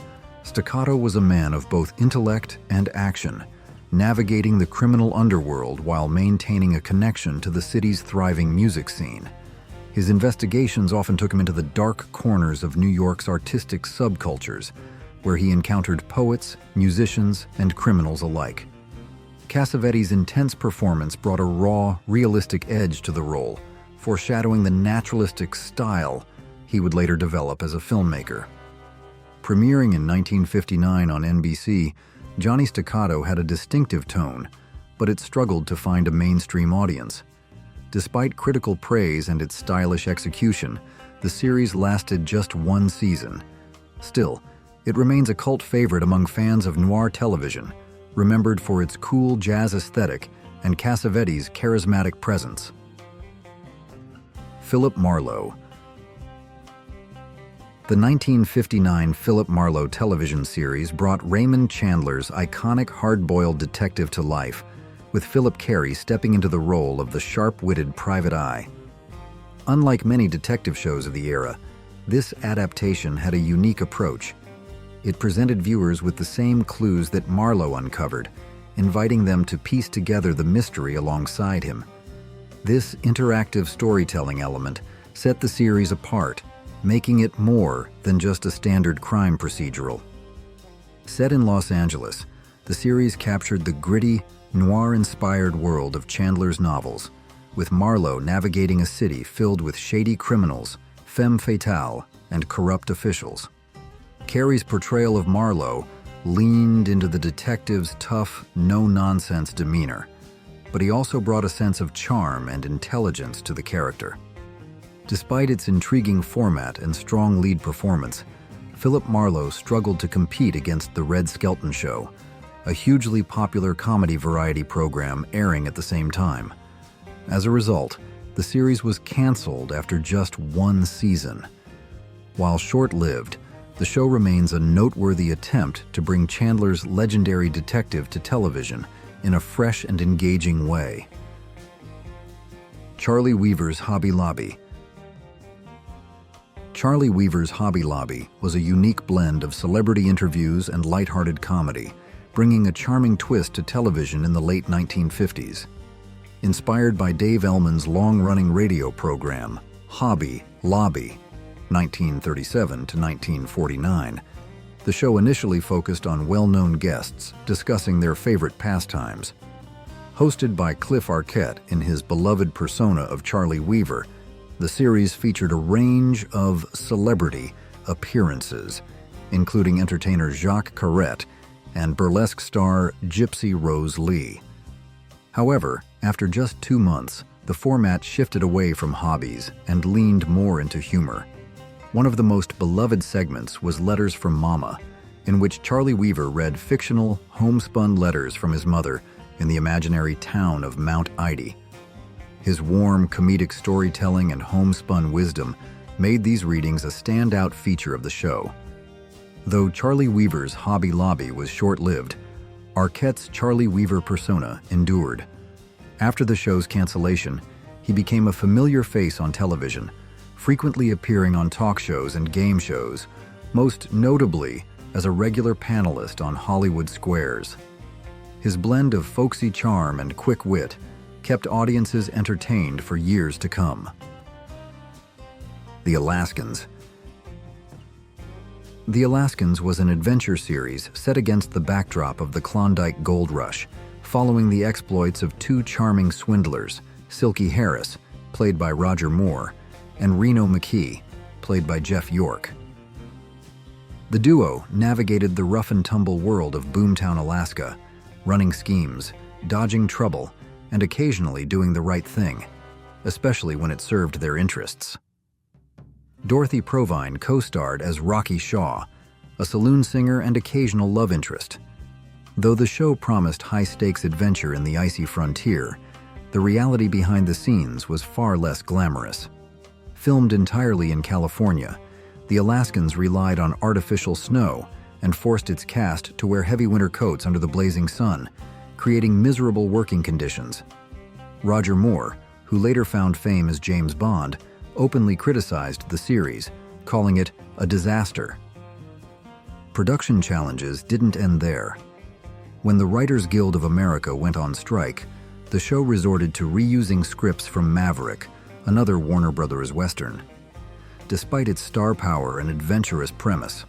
Staccato was a man of both intellect and action, navigating the criminal underworld while maintaining a connection to the city's thriving music scene. His investigations often took him into the dark corners of New York's artistic subcultures, where he encountered poets, musicians, and criminals alike. Cassavetes' intense performance brought a raw, realistic edge to the role, foreshadowing the naturalistic style he would later develop as a filmmaker. Premiering in 1959 on NBC, Johnny Staccato had a distinctive tone, but it struggled to find a mainstream audience. Despite critical praise and its stylish execution, the series lasted just one season. Still, it remains a cult favorite among fans of noir television, remembered for its cool jazz aesthetic and Cassavetes' charismatic presence. Philip Marlowe. The 1959 Philip Marlowe television series brought Raymond Chandler's iconic hard-boiled detective to life, with Philip Carey stepping into the role of the sharp-witted private eye. Unlike many detective shows of the era, this adaptation had a unique approach. It presented viewers with the same clues that Marlowe uncovered, inviting them to piece together the mystery alongside him. This interactive storytelling element set the series apart, making it more than just a standard crime procedural. Set in Los Angeles, the series captured the gritty, noir-inspired world of Chandler's novels, with Marlowe navigating a city filled with shady criminals, femme fatale, and corrupt officials. Carey's portrayal of Marlowe leaned into the detective's tough, no-nonsense demeanor, but he also brought a sense of charm and intelligence to the character. Despite its intriguing format and strong lead performance, Philip Marlowe struggled to compete against The Red Skelton Show, a hugely popular comedy variety program airing at the same time. As a result, the series was canceled after just one season. While short-lived, the show remains a noteworthy attempt to bring Chandler's legendary detective to television in a fresh and engaging way. Charlie Weaver's Hobby Lobby. Charlie Weaver's Hobby Lobby was a unique blend of celebrity interviews and lighthearted comedy, bringing a charming twist to television in the late 1950s. Inspired by Dave Ellman's long-running radio program, Hobby Lobby, 1937 to 1949, the show initially focused on well-known guests discussing their favorite pastimes. Hosted by Cliff Arquette in his beloved persona of Charlie Weaver, the series featured a range of celebrity appearances, including entertainer Jacques Carrette and burlesque star Gypsy Rose Lee. However, after just 2 months, the format shifted away from hobbies and leaned more into humor. One of the most beloved segments was Letters from Mama, in which Charlie Weaver read fictional, homespun letters from his mother in the imaginary town of Mount Ida. His warm, comedic storytelling and homespun wisdom made these readings a standout feature of the show. Though Charlie Weaver's Hobby Lobby was short-lived, Arquette's Charlie Weaver persona endured. After the show's cancellation, he became a familiar face on television, frequently appearing on talk shows and game shows, most notably as a regular panelist on Hollywood Squares. His blend of folksy charm and quick wit kept audiences entertained for years to come. The Alaskans. The Alaskans was an adventure series set against the backdrop of the Klondike Gold Rush, following the exploits of two charming swindlers, Silky Harris, played by Roger Moore, and Reno McKee, played by Jeff York. The duo navigated the rough-and-tumble world of Boomtown, Alaska, running schemes, dodging trouble, and occasionally doing the right thing, especially when it served their interests. Dorothy Provine co-starred as Rocky Shaw, a saloon singer and occasional love interest. Though the show promised high-stakes adventure in the icy frontier, the reality behind the scenes was far less glamorous. Filmed entirely in California, the Alaskans relied on artificial snow and forced its cast to wear heavy winter coats under the blazing sun, creating miserable working conditions. Roger Moore, who later found fame as James Bond, openly criticized the series, calling it a disaster. Production challenges didn't end there. When the Writers Guild of America went on strike, the show resorted to reusing scripts from Maverick, another Warner Brothers Western. Despite its star power and adventurous premise,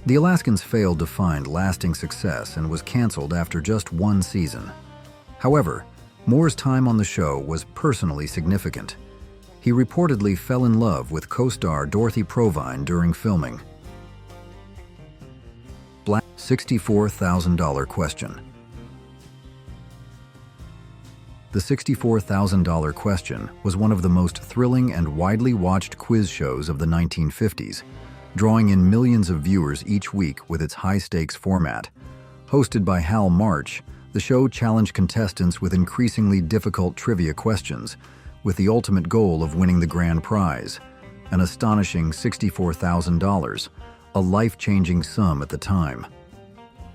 the Alaskans failed to find lasting success and was canceled after just 1 season. However, Moore's time on the show was personally significant. He reportedly fell in love with co-star Dorothy Provine during filming. $64,000 question. The $64,000 question was one of the most thrilling and widely watched quiz shows of the 1950s, drawing in millions of viewers each week with its high-stakes format. Hosted by Hal March, the show challenged contestants with increasingly difficult trivia questions, with the ultimate goal of winning the grand prize, an astonishing $64,000, a life-changing sum at the time.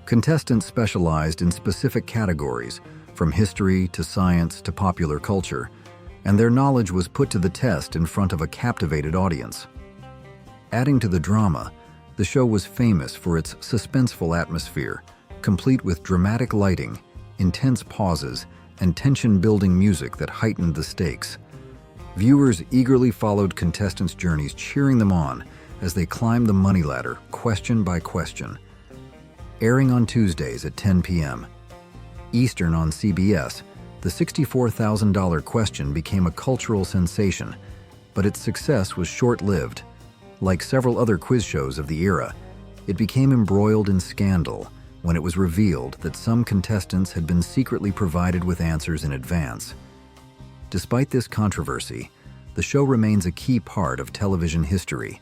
Contestants specialized in specific categories, from history to science to popular culture, and their knowledge was put to the test in front of a captivated audience. Adding to the drama, the show was famous for its suspenseful atmosphere, complete with dramatic lighting, intense pauses, and tension-building music that heightened the stakes. Viewers eagerly followed contestants' journeys, cheering them on as they climbed the money ladder, question by question. Airing on Tuesdays at 10 p.m. Eastern on CBS, the $64,000 question became a cultural sensation, but its success was short-lived. Like several other quiz shows of the era, it became embroiled in scandal when it was revealed that some contestants had been secretly provided with answers in advance. Despite this controversy, the show remains a key part of television history,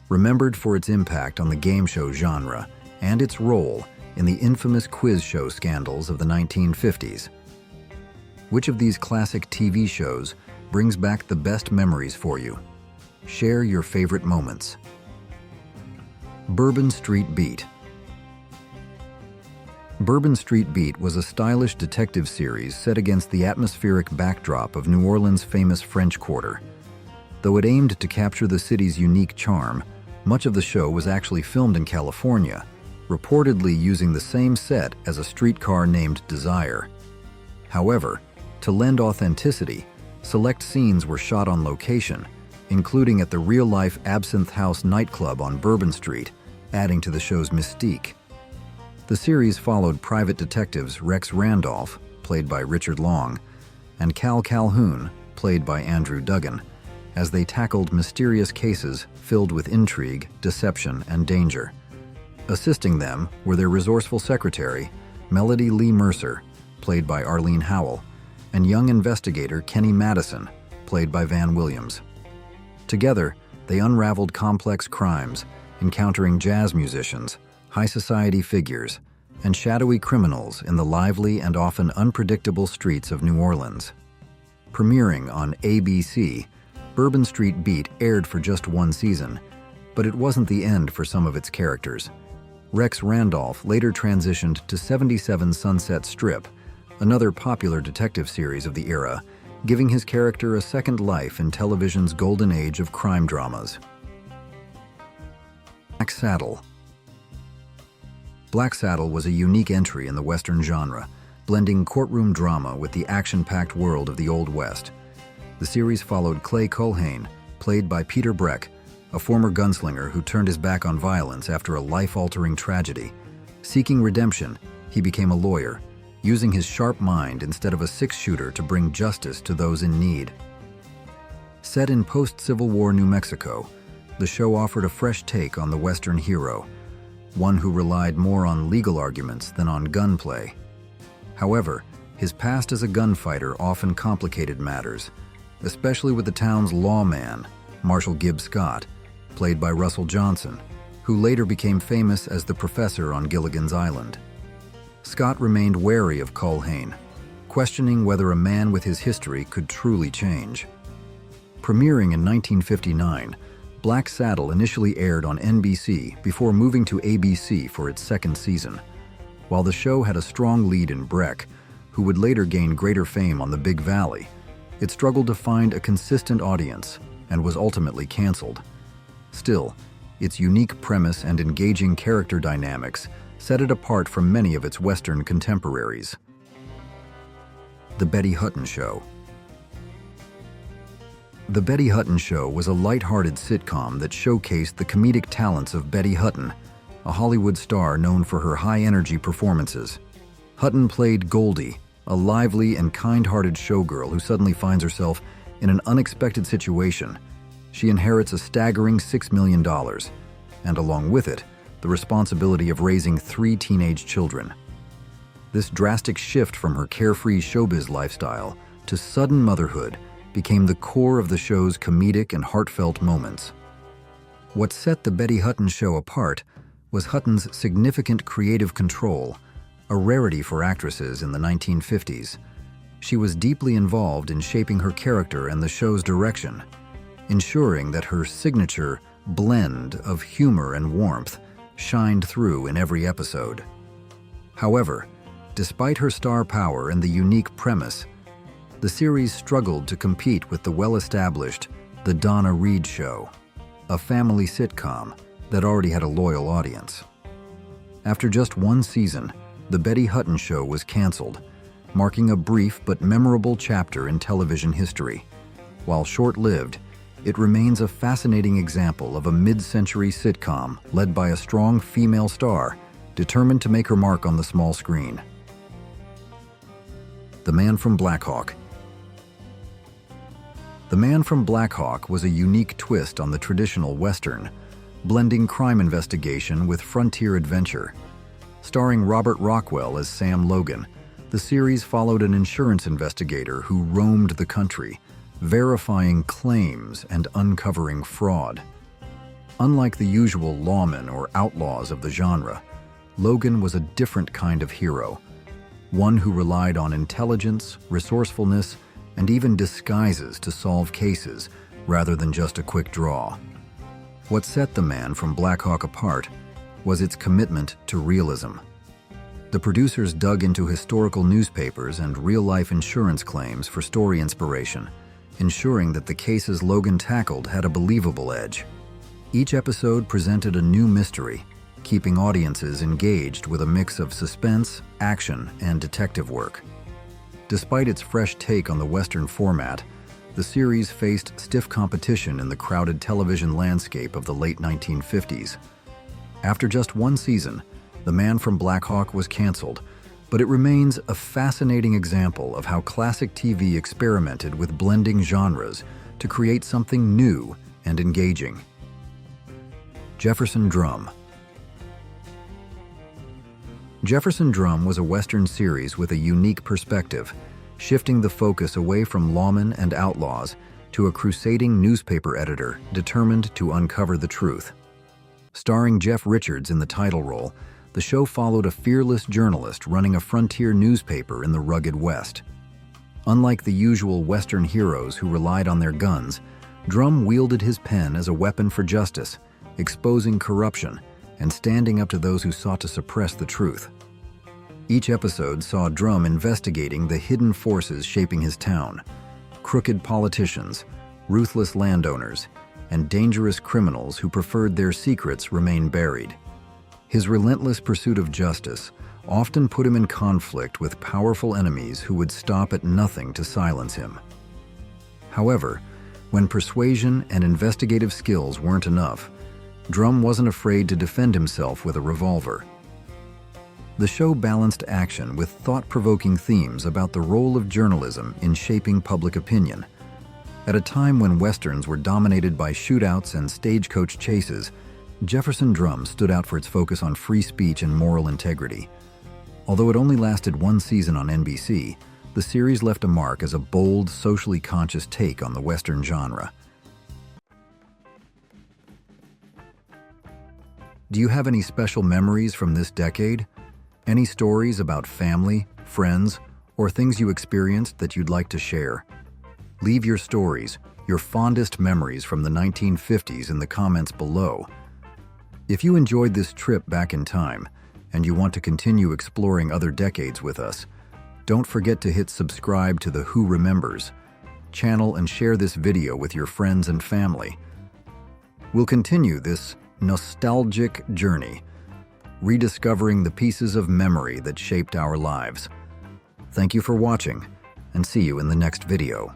remembered for its impact on the game show genre and its role in the infamous quiz show scandals of the 1950s. Which of these classic TV shows brings back the best memories for you? Share your favorite moments. Bourbon Street Beat. Bourbon Street Beat was a stylish detective series set against the atmospheric backdrop of New Orleans' famous French Quarter. Though it aimed to capture the city's unique charm, much of the show was actually filmed in California, reportedly using the same set as A Streetcar Named Desire. However, to lend authenticity, select scenes were shot on location, including at the real-life Absinthe House nightclub on Bourbon Street, adding to the show's mystique. The series followed private detectives Rex Randolph, played by Richard Long, and Cal Calhoun, played by Andrew Duggan, as they tackled mysterious cases filled with intrigue, deception, and danger. Assisting them were their resourceful secretary, Melody Lee Mercer, played by Arlene Howell, and young investigator Kenny Madison, played by Van Williams. Together, they unraveled complex crimes, encountering jazz musicians, high society figures, and shadowy criminals in the lively and often unpredictable streets of New Orleans. Premiering on ABC, Bourbon Street Beat aired for just one season, but it wasn't the end for some of its characters. Rex Randolph later transitioned to 77 Sunset Strip, another popular detective series of the era, giving his character a second life in television's golden age of crime dramas. Black Saddle. Black Saddle was a unique entry in the Western genre, blending courtroom drama with the action-packed world of the Old West. The series followed Clay Culhane, played by Peter Breck, a former gunslinger who turned his back on violence after a life-altering tragedy. Seeking redemption, he became a lawyer, using his sharp mind instead of a six-shooter to bring justice to those in need. Set in post-Civil War New Mexico, the show offered a fresh take on the Western hero, one who relied more on legal arguments than on gunplay. However, his past as a gunfighter often complicated matters, especially with the town's lawman, Marshall Gibbs Scott, played by Russell Johnson, who later became famous as the professor on Gilligan's Island. Scott remained wary of Culhane, questioning whether a man with his history could truly change. Premiering in 1959, Black Saddle initially aired on NBC before moving to ABC for its second season. While the show had a strong lead in Breck, who would later gain greater fame on the Big Valley, it struggled to find a consistent audience and was ultimately canceled. Still, its unique premise and engaging character dynamics set it apart from many of its Western contemporaries. The Betty Hutton Show. The Betty Hutton Show was a light-hearted sitcom that showcased the comedic talents of Betty Hutton, a Hollywood star known for her high-energy performances. Hutton played Goldie, a lively and kind-hearted showgirl who suddenly finds herself in an unexpected situation. She inherits a staggering $6 million, and along with it, the responsibility of raising 3 teenage children. This drastic shift from her carefree showbiz lifestyle to sudden motherhood became the core of the show's comedic and heartfelt moments. What set the Betty Hutton Show apart was Hutton's significant creative control, a rarity for actresses in the 1950s. She was deeply involved in shaping her character and the show's direction, ensuring that her signature blend of humor and warmth shined through in every episode. However, despite her star power and the unique premise, the series struggled to compete with the well-established The Donna Reed Show, a family sitcom that already had a loyal audience. After just one season, The Betty Hutton Show was canceled, marking a brief but memorable chapter in television history. While short-lived, it remains a fascinating example of a mid-century sitcom led by a strong female star determined to make her mark on the small screen. The Man from Black Hawk. The Man from Black Hawk was a unique twist on the traditional Western, blending crime investigation with frontier adventure. Starring Robert Rockwell as Sam Logan, the series followed an insurance investigator who roamed the country, verifying claims and uncovering fraud. Unlike the usual lawmen or outlaws of the genre, Logan was a different kind of hero, one who relied on intelligence, resourcefulness, and even disguises to solve cases rather than just a quick draw. What set The Man from Black Hawk apart was its commitment to realism. The producers dug into historical newspapers and real-life insurance claims for story inspiration, ensuring that the cases Logan tackled had a believable edge. Each episode presented a new mystery, keeping audiences engaged with a mix of suspense, action, and detective work. Despite its fresh take on the Western format, the series faced stiff competition in the crowded television landscape of the late 1950s. After just one season, The Man from Black Hawk was canceled, but it remains a fascinating example of how classic TV experimented with blending genres to create something new and engaging. Jefferson Drum. Jefferson Drum was a Western series with a unique perspective, shifting the focus away from lawmen and outlaws to a crusading newspaper editor determined to uncover the truth. Starring Jeff Richards in the title role, the show followed a fearless journalist running a frontier newspaper in the rugged West. Unlike the usual Western heroes who relied on their guns, Drum wielded his pen as a weapon for justice, exposing corruption and standing up to those who sought to suppress the truth. Each episode saw Drum investigating the hidden forces shaping his town: crooked politicians, ruthless landowners, and dangerous criminals who preferred their secrets remain buried. His relentless pursuit of justice often put him in conflict with powerful enemies who would stop at nothing to silence him. However, when persuasion and investigative skills weren't enough, Drum wasn't afraid to defend himself with a revolver. The show balanced action with thought-provoking themes about the role of journalism in shaping public opinion. At a time when Westerns were dominated by shootouts and stagecoach chases, Jefferson Drum stood out for its focus on free speech and moral integrity. Although it only lasted one season on NBC, the series left a mark as a bold, socially conscious take on the Western genre. Do you have any special memories from this decade? Any stories about family, friends, or things you experienced that you'd like to share? Leave your stories, your fondest memories from the 1950s in the comments below. If you enjoyed this trip back in time, and you want to continue exploring other decades with us, don't forget to hit subscribe to the Who Remembers channel and share this video with your friends and family. We'll continue this nostalgic journey, rediscovering the pieces of memory that shaped our lives. Thank you for watching, and see you in the next video.